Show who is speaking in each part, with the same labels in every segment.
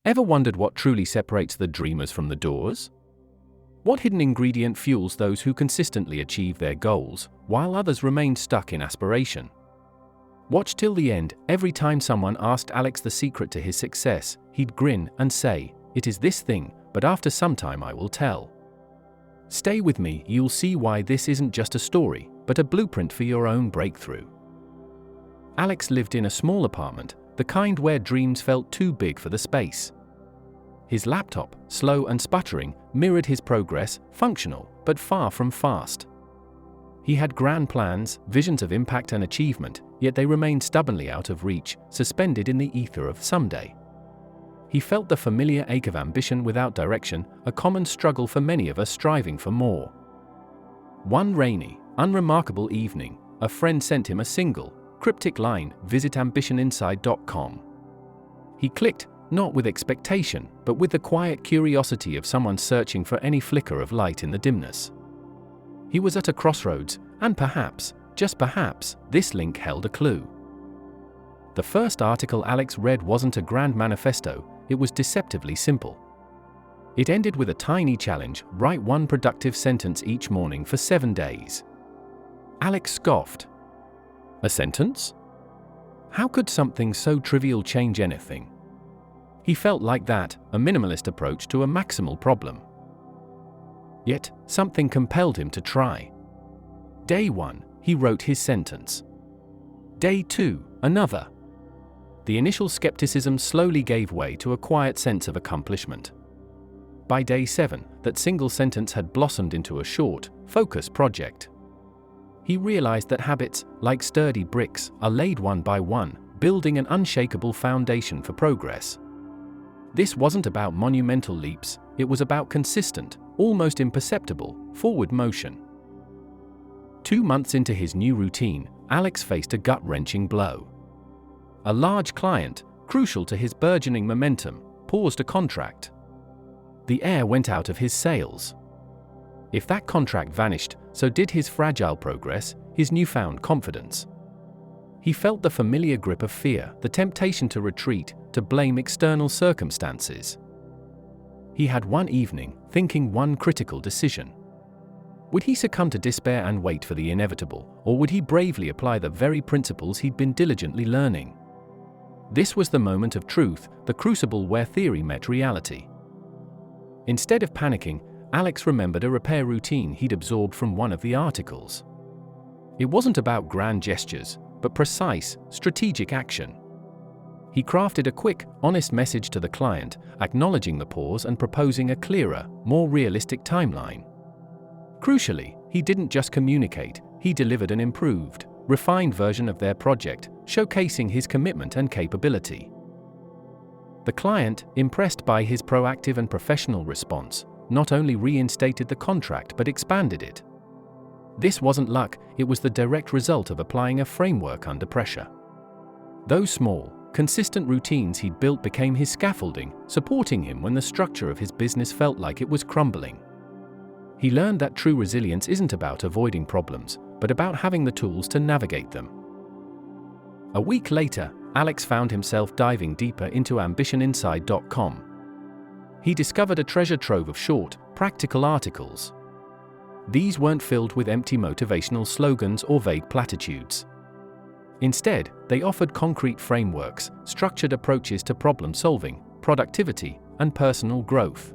Speaker 1: Ever wondered what truly separates the dreamers from the doers? What hidden ingredient fuels those who consistently achieve their goals, while others remain stuck in aspiration? Watch till the end. Every time someone asked Alex the secret to his success, he'd grin and say, "It is this thing, but after some time I will tell." Stay with me, you'll see why this isn't just a story, but a blueprint for your own breakthrough. Alex lived in a small apartment, the kind where dreams felt too big for the space. His laptop, slow and sputtering, mirrored his progress, functional, but far from fast. He had grand plans, visions of impact and achievement, yet they remained stubbornly out of reach, suspended in the ether of someday. He felt the familiar ache of ambition without direction, a common struggle for many of us striving for more. One rainy, unremarkable evening, a friend sent him a single, cryptic line, "Visit ambitioninside.com." He clicked, not with expectation, but with the quiet curiosity of someone searching for any flicker of light in the dimness. He was at a crossroads, and perhaps, just perhaps, this link held a clue. The first article Alex read wasn't a grand manifesto, it was deceptively simple. It ended with a tiny challenge: write one productive sentence each morning for 7 days. Alex scoffed. A sentence? How could something so trivial change anything? He felt like that, a minimalist approach to a maximal problem. Yet, something compelled him to try. Day 1, he wrote his sentence. Day 2, another. The initial skepticism slowly gave way to a quiet sense of accomplishment. By day 7, that single sentence had blossomed into a short, focused project. He realized that habits, like sturdy bricks, are laid one by one, building an unshakable foundation for progress. This wasn't about monumental leaps, it was about consistent, almost imperceptible, forward motion. 2 months into his new routine, Alex faced a gut-wrenching blow. A large client, crucial to his burgeoning momentum, paused a contract. The air went out of his sails. If that contract vanished, so did his fragile progress, his newfound confidence. He felt the familiar grip of fear, the temptation to retreat, to blame external circumstances. He had one evening, thinking one critical decision. Would he succumb to despair and wait for the inevitable, or would he bravely apply the very principles he'd been diligently learning? This was the moment of truth, the crucible where theory met reality. Instead of panicking, Alex remembered a repair routine he'd absorbed from one of the articles. It wasn't about grand gestures, but precise, strategic action. He crafted a quick, honest message to the client, acknowledging the pause and proposing a clearer, more realistic timeline. Crucially, he didn't just communicate, he delivered an improved, refined version of their project, showcasing his commitment and capability. The client, impressed by his proactive and professional response, not only reinstated the contract but expanded it. This wasn't luck, it was the direct result of applying a framework under pressure. Those small, consistent routines he'd built became his scaffolding, supporting him when the structure of his business felt like it was crumbling. He learned that true resilience isn't about avoiding problems, but about having the tools to navigate them. A week later, Alex found himself diving deeper into ambitioninside.com. He discovered a treasure trove of short, practical articles. These weren't filled with empty motivational slogans or vague platitudes. Instead, they offered concrete frameworks, structured approaches to problem solving, productivity, and personal growth.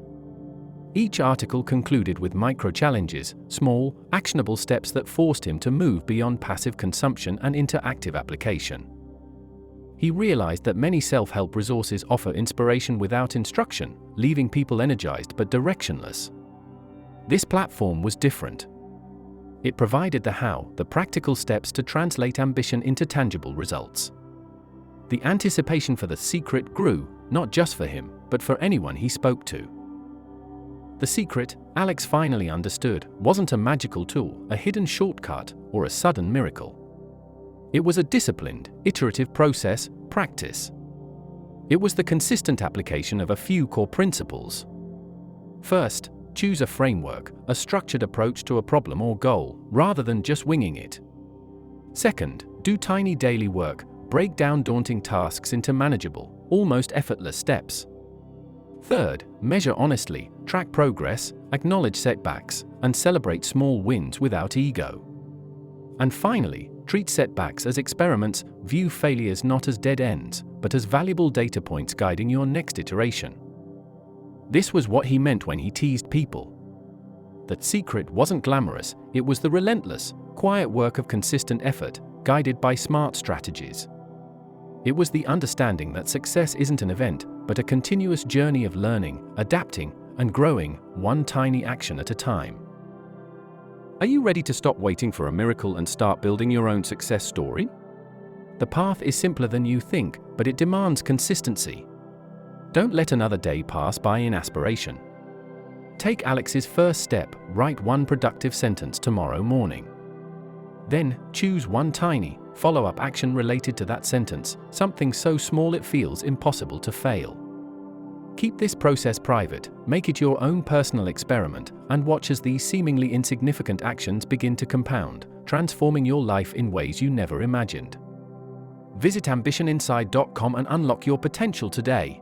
Speaker 1: Each article concluded with micro-challenges, small, actionable steps that forced him to move beyond passive consumption and into active application. He realized that many self-help resources offer inspiration without instruction, leaving people energized but directionless. This platform was different. It provided the how, the practical steps to translate ambition into tangible results. The anticipation for the secret grew, not just for him, but for anyone he spoke to. The secret, Alex finally understood, wasn't a magical tool, a hidden shortcut, or a sudden miracle. It was a disciplined, iterative process, practice. It was the consistent application of a few core principles. First, choose a framework, a structured approach to a problem or goal, rather than just winging it. Second, do tiny daily work, break down daunting tasks into manageable, almost effortless steps. Third, measure honestly, track progress, acknowledge setbacks, and celebrate small wins without ego. And finally, treat setbacks as experiments, view failures not as dead ends, but as valuable data points guiding your next iteration. This was what he meant when he teased people. That secret wasn't glamorous, it was the relentless, quiet work of consistent effort, guided by smart strategies. It was the understanding that success isn't an event, but a continuous journey of learning, adapting, and growing, one tiny action at a time. Are you ready to stop waiting for a miracle and start building your own success story? The path is simpler than you think, but it demands consistency. Don't let another day pass by in aspiration. Take Alex's first step, write one productive sentence tomorrow morning. Then, choose one tiny, follow-up action related to that sentence, something so small it feels impossible to fail. Keep this process private, make it your own personal experiment, and watch as these seemingly insignificant actions begin to compound, transforming your life in ways you never imagined. Visit ambitioninside.com and unlock your potential today.